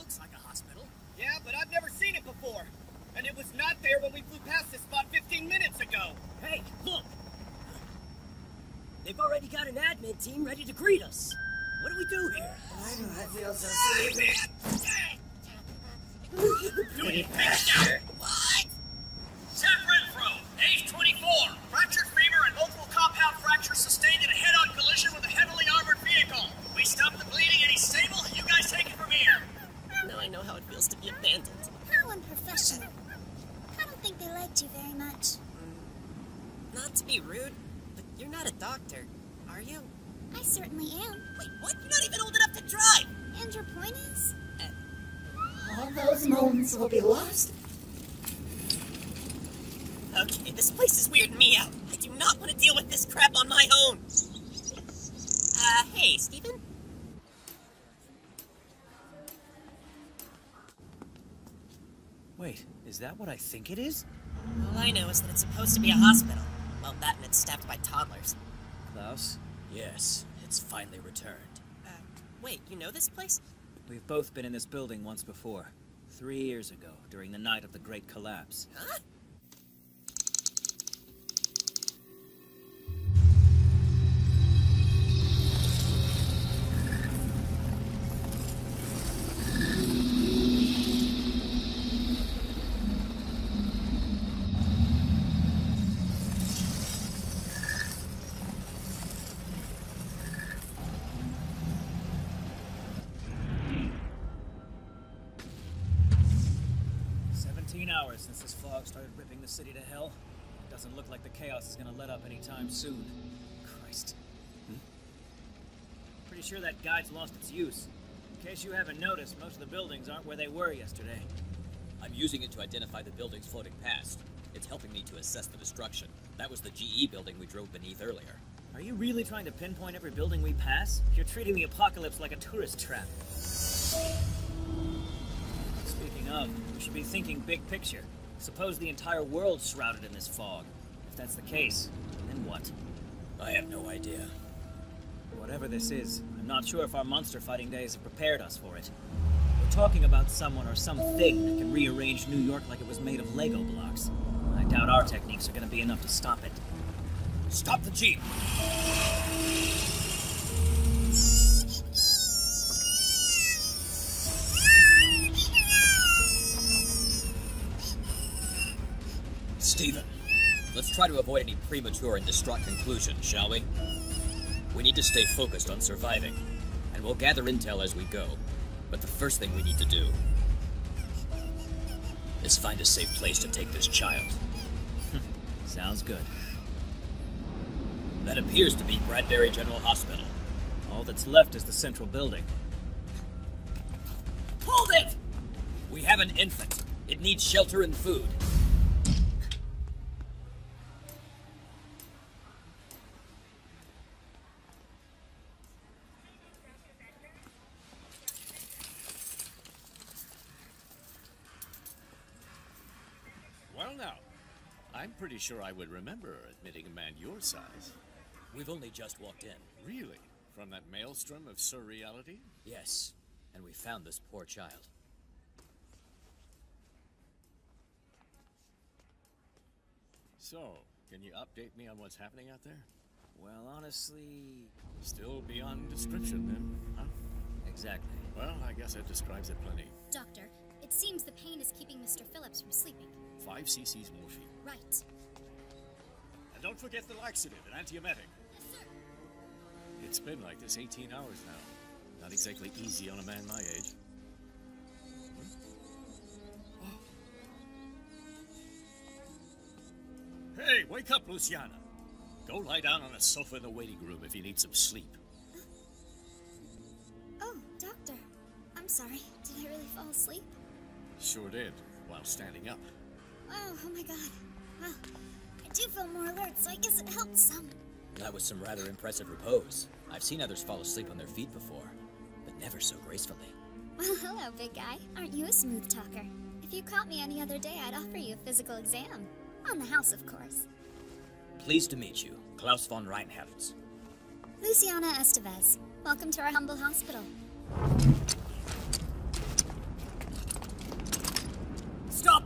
looks like a hospital. Yeah, but I've never seen it before. And it was not there when we flew past this spot 15 minutes ago. Hey, look! They've already got an admin team ready to greet us. What do we do here? Why do I feel so sleepy? Pretty picture. What? Zach Renfro, age 24. Fractured femur and multiple compound fractures sustained in a head-on collision with a heavily armored vehicle. We stopped the bleeding and he's stable. You guys take it from here. Now I know how it feels to be abandoned. How unprofessional. I don't think they liked you very much. Not to be rude, but you're not a doctor, are you? I certainly am. Wait, what? You're not even old enough to drive! And your point is? All those moments will be lost. Okay, this place is weirding me out. I do not want to deal with this crap on my own. Hey, Stephen? Wait, is that what I think it is? All I know is that it's supposed to be a hospital. Well, that and it's staffed by toddlers. Klaus? Yes, it's finally returned. Wait, you know this place? We've both been in this building once before. 3 years ago, during the night of the Great Collapse. Huh? Hours since this fog started ripping the city to hell. It doesn't look like the chaos is gonna let up anytime soon. Christ. Pretty sure that guide's lost its use. In case you haven't noticed, most of the buildings aren't where they were yesterday. I'm using it to identify the buildings floating past. It's helping me to assess the destruction. That was the GE building we drove beneath earlier. Are you really trying to pinpoint every building we pass? You're treating the apocalypse like a tourist trap. Speaking of, we should be thinking big picture. Suppose the entire world's shrouded in this fog. If that's the case, then what? I have no idea. Whatever this is, I'm not sure if our monster fighting days have prepared us for it. We're talking about someone or something that can rearrange New York like it was made of Lego blocks. I doubt our techniques are going to be enough to stop it. Stop the Jeep! Stephen, let's try to avoid any premature and distraught conclusions, shall we? We need to stay focused on surviving, and we'll gather intel as we go. But the first thing we need to do is find a safe place to take this child. Sounds good. That appears to be Bradbury General Hospital. All that's left is the central building. Hold it! We have an infant. It needs shelter and food. Well now, I'm pretty sure I would remember admitting a man your size. We've only just walked in. Really? From that maelstrom of surreality? Yes, and we found this poor child. So, can you update me on what's happening out there? Well, honestly... Still beyond description then, huh? Exactly. Well, I guess that describes it plenty. Doctor, it seems the pain is keeping Mr. Phillips from sleeping. 5 cc's morphine. Right. And don't forget the laxative and antiemetic. Yes, sir. It's been like this 18 hours now. Not exactly easy on a man my age. Hey, wake up, Luciana. Go lie down on a sofa in the waiting room if you need some sleep. Oh, Doctor. I'm sorry. Did I really fall asleep? Sure did, while standing up. Oh my god. Well, I do feel more alert, so I guess it helped some. That was some rather impressive repose. I've seen others fall asleep on their feet before, but never so gracefully. Well, hello, big guy. Aren't you a smooth talker? If you caught me any other day, I'd offer you a physical exam. On the house, of course. Pleased to meet you, Klaus von Reinhardt. Luciana Estevez. Welcome to our humble hospital.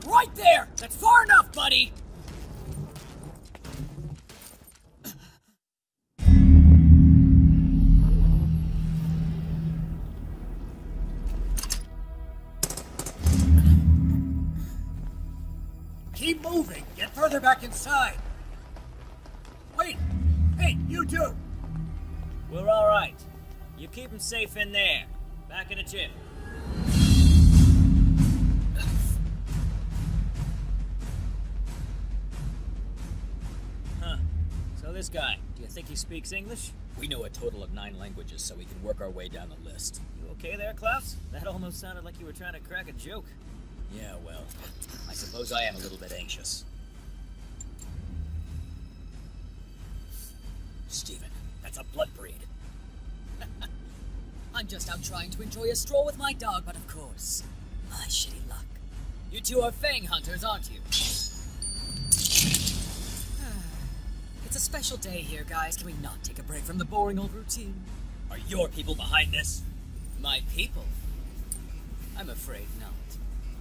Right there! That's far enough, buddy! Keep moving. Get further back inside. Wait! Hey, you two! We're alright. You keep him safe in there. Back in the gym. Huh. So this guy, do you think he speaks English? We know a total of 9 languages, so we can work our way down the list. You okay there, Klaus? That almost sounded like you were trying to crack a joke. Yeah, well, I suppose I am a little bit anxious. Steven, that's a blood breed. I'm just out trying to enjoy a stroll with my dog, but of course, my shitty luck. You two are Fang hunters, aren't you? It's a special day here, guys. Can we not take a break from the boring old routine? Are your people behind this? My people? I'm afraid not.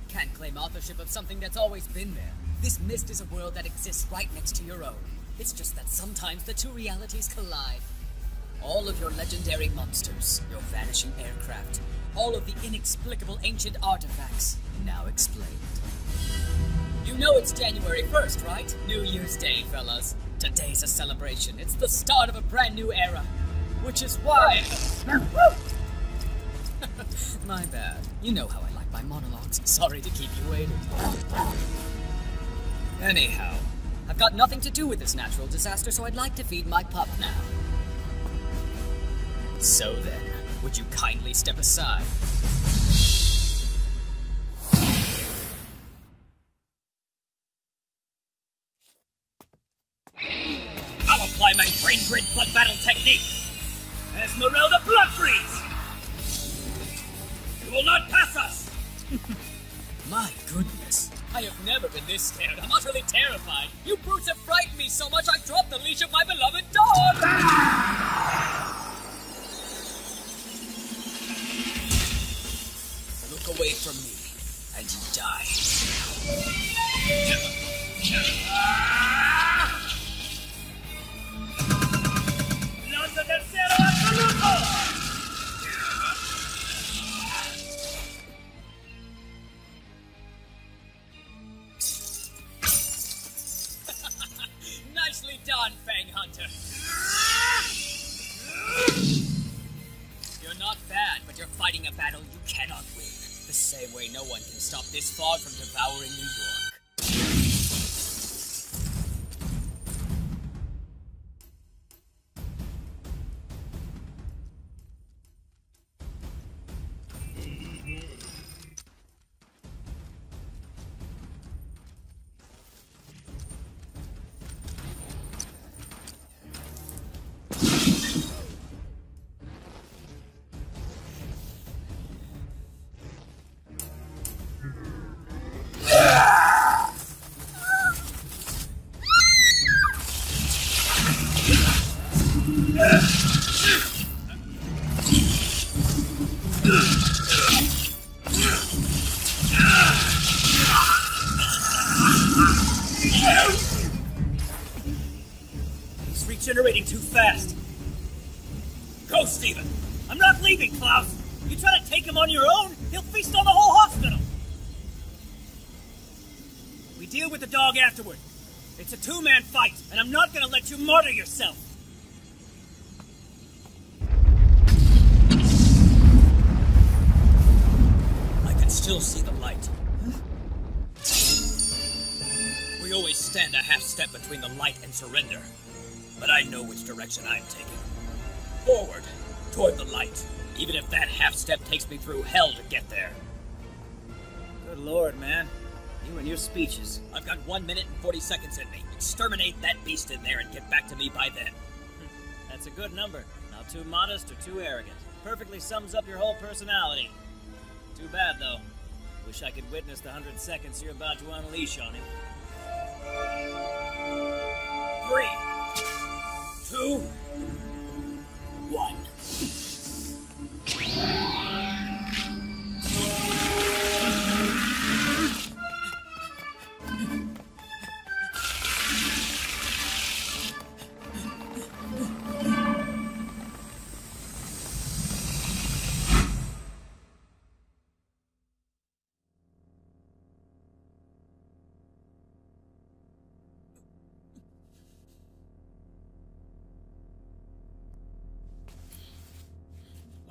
Can't claim authorship of something that's always been there. This mist is a world that exists right next to your own. It's just that sometimes the two realities collide. All of your legendary monsters, your vanishing aircraft, all of the inexplicable ancient artifacts, now explained. You know it's January 1st, right? New Year's Day, fellas. Today's a celebration. It's the start of a brand new era. Which is why... My bad. You know how I like my monologues. Sorry to keep you waiting. Anyhow, I've got nothing to do with this natural disaster, so I'd like to feed my pup now. So then, would you kindly step aside? I'll apply my brain grid blood battle technique! Esmeralda Blood Freeze! You will not pass us! My goodness. I have never been this scared. I'm utterly terrified. You brutes have frightened me so much I dropped the leash of my beloved dog! Look away from me, and you die. ¡Lanza tercero absoluto! Nicely done, Fang Hunter. You're not bad, but you're fighting a battle you cannot win. The same way no one can stop this fog from devouring New York. He's regenerating too fast. Go, Steven! I'm not leaving, Klaus! You try to take him on your own, he'll feast on the whole hospital! We deal with the dog afterward. It's a two-man fight, and I'm not gonna let you martyr yourself! I can still see the light. We always stand a half step between the light and surrender. But I know which direction I'm taking. Forward, toward the light. Even if that half step takes me through hell to get there. Good lord, man. You and your speeches. I've got 1 minute and 40 seconds in me. Exterminate that beast in there and get back to me by then. That's a good number. Not too modest or too arrogant. Perfectly sums up your whole personality. Too bad, though. Wish I could witness the 100 seconds you're about to unleash on him. 3, 2, 1.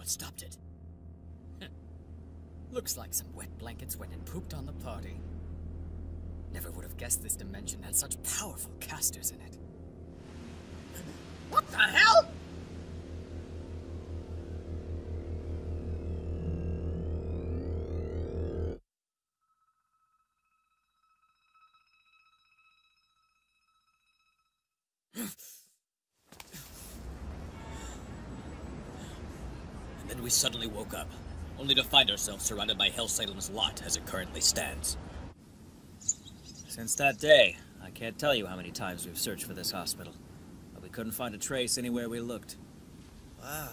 what stopped it. Looks like some wet blankets went and pooped on the party. Never would have guessed this dimension had such powerful casters in it. What the hell? And then we suddenly woke up, only to find ourselves surrounded by Hellsalem's lot as it currently stands. Since that day, I can't tell you how many times we've searched for this hospital, but we couldn't find a trace anywhere we looked. Wow.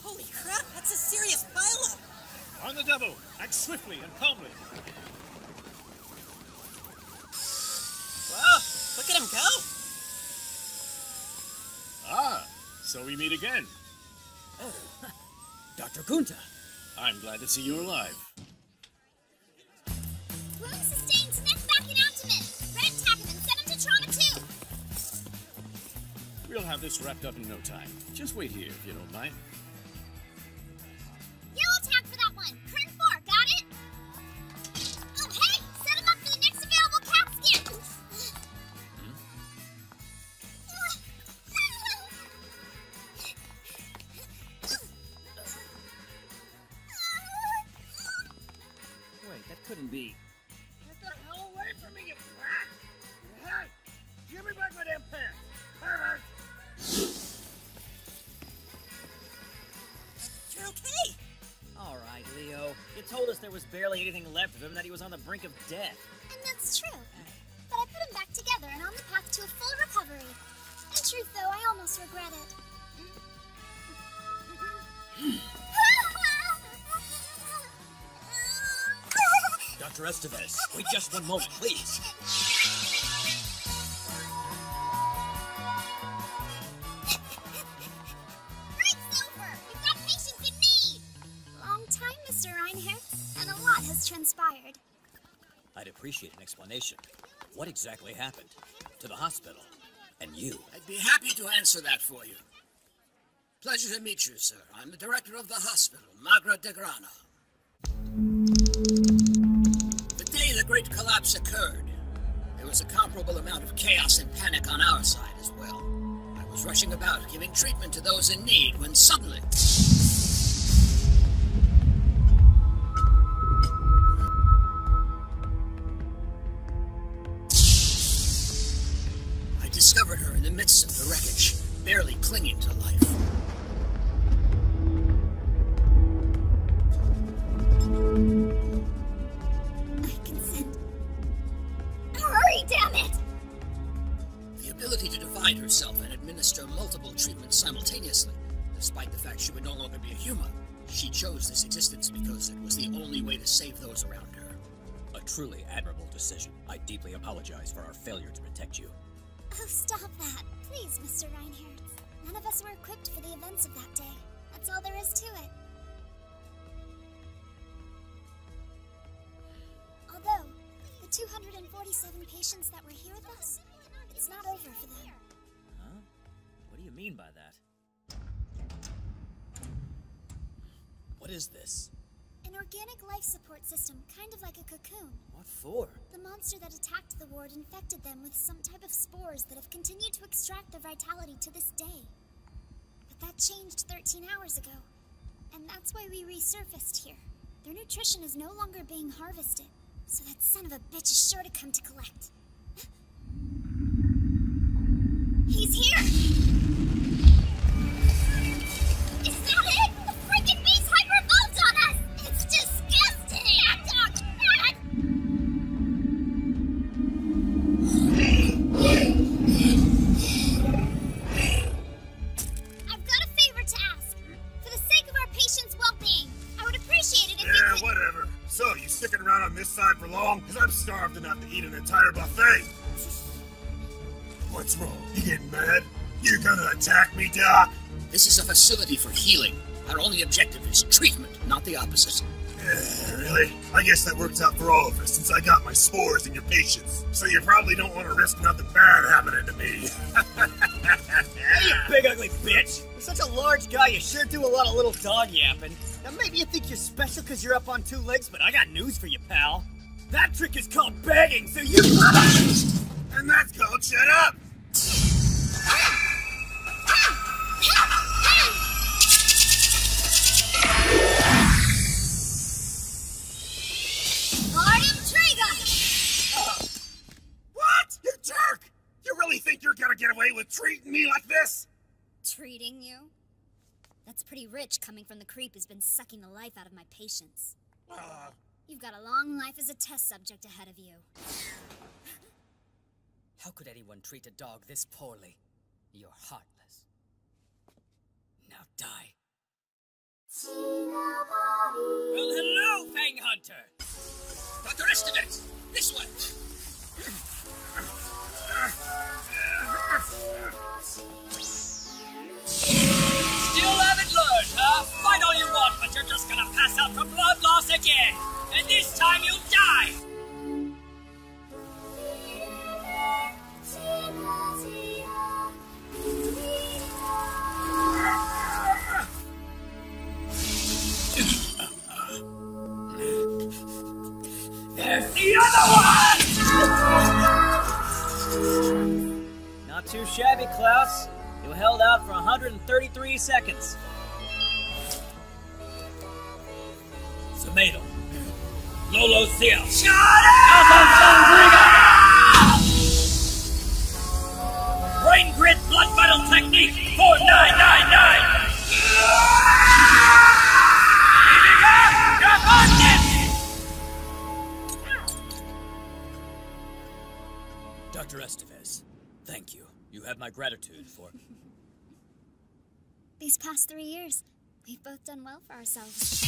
Holy crap, that's a serious pileup! On the double! Act swiftly and calmly! Wow, look at him go! Ah, so we meet again. Oh, Dr. Kunta. I'm glad to see you alive. Wound sustained, neck back and abdomen. Red tag him and send him to trauma 2. We'll have this wrapped up in no time. Just wait here if you don't mind. Yellow tag for that one. Current 4, got it? Oh, hey! Set him up for the next available CAT scan! Wait, that couldn't be... Get the hell away from me, you brat! Hey! Give me back my damn pants! Pervert! You're okay! Alright, Leo. You told us there was barely anything left of him, that he was on the brink of death. And that's true. But I put him back together and on the path to a full recovery. In truth, though, I almost regret it. Dr. Estevez, wait just one moment, please. Break's over! We've got patients in need! Long time, Mr. Reinhardt, and a lot has transpired. I'd appreciate an explanation. What exactly happened? To the hospital? And you? I'd be happy to answer that for you. Pleasure to meet you, sir. I'm the director of the hospital, Margaret de Grana. The day the Great Collapse occurred, there was a comparable amount of chaos and panic on our side as well. I was rushing about giving treatment to those in need when suddenly... I discovered her in the midst of the wreckage, barely clinging to life. I consent. Hurry, damn it! The ability to divide herself and administer multiple treatments simultaneously, despite the fact she would no longer be a human. She chose this existence because it was the only way to save those around her. A truly admirable decision. I deeply apologize for our failure to protect you. Oh, stop that. Please, Mr. Reinhardt. None of us were equipped for the events of that day. That's all there is to it. Although, the 247 patients that were here with us, it's not over for them. Huh? What do you mean by that? What is this? An organic life support system, kind of like a cocoon. What for? The monster that attacked the ward infected them with some type of spores that have continued to extract their vitality to this day. But that changed 13 hours ago, and that's why we resurfaced here. Their nutrition is no longer being harvested, so that son of a bitch is sure to come to collect. He's here! Is that it? The freaking beast hyper-evolved on us! It's disgusting! I've got a favor to ask. For the sake of our patients' well-being, I would appreciate it if you could... Whatever. So, you sticking around on this side for long? Because I'm starved enough to eat an entire buffet. What's wrong? You getting mad? You gonna attack me, Doc? This is a facility for healing. Our only objective is treatment, not the opposite. Really? I guess that works out for all of us, since I got my spores in your patients. So you probably don't want to risk nothing bad happening to me. Hey, you big ugly bitch! For such a large guy, you sure do a lot of little dog yapping. Now maybe you think you're special because you're up on two legs, but I got news for you, pal. That trick is called begging, so you... And that's called shut up! What? You jerk! You really think you're gonna get away with treating me like this? Treating you? That's pretty rich coming from the creep who's been sucking the life out of my patients. You've got a long life as a test subject ahead of you. How could anyone treat a dog this poorly? You're heartless. Now die. Well, hello, Fang Hunter! Dr. Estevez! This way! Still haven't learned, huh? Fight all you want, but you're just gonna pass out from blood loss again! And this time you'll die! There's the other one! Not too shabby, Klaus. You held out for 133 seconds. Tomato. Lolo Seal. Shut up! Brain Grid Blood Vital Technique 4999! Dr. Estevez, thank you. You have my gratitude for... These past 3 years, we've both done well for ourselves.